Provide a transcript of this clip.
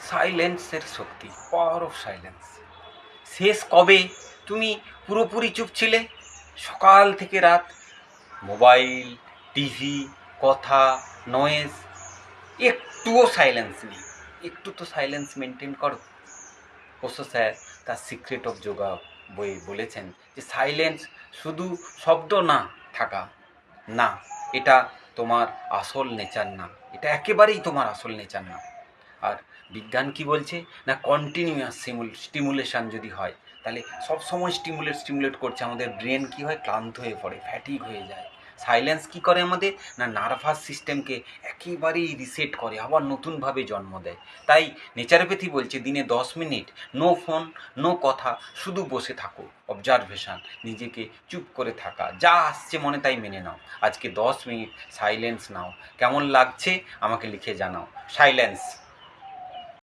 সাইলেন্সের Shakti, power of silence. শেষ কবে তুমি পুরোপুরি চুপ ছিলে? সকাল থেকে রাত, মোবাইল, টিভি, কথা, নয়েজ, একটুও সাইলেন্স নেই। একটু তো সাইলেন্স মেনটেন করো। ওশো স্যার তার সিক্রেট অফ যোগা বইয়ে বলেছেন যে সাইলেন্স শুধু শব্দ না থাকা না, এটা তোমার আসল নেচার না, এটা একেবারেই তোমার আসল নেচার না। আর বিজ্ঞান কি বলছে না, কন্টিনিউয়াস স্টিমুলেশান যদি হয়, তাহলে সবসময় স্টিমুলেট করছে, আমাদের ব্রেন কি হয়, ক্লান্ত হয়ে পড়ে, ফ্যাটিক হয়ে যায়। সাইলেন্স কি করে আমাদের না, নার্ভাস সিস্টেমকে একেবারেই রিসেট করে, আবার নতুনভাবে জন্ম দেয়। তাই নেচারোপ্যাথি বলছে দিনে 10 মিনিট নো ফোন, নো কথা, শুধু বসে থাকো, অবজারভেশন, নিজেকে চুপ করে থাকা, যা আসছে মনে তাই মেনে নাও। আজকে 10 মিনিট সাইলেন্স নাও, কেমন লাগছে আমাকে লিখে জানাও। সাইলেন্স।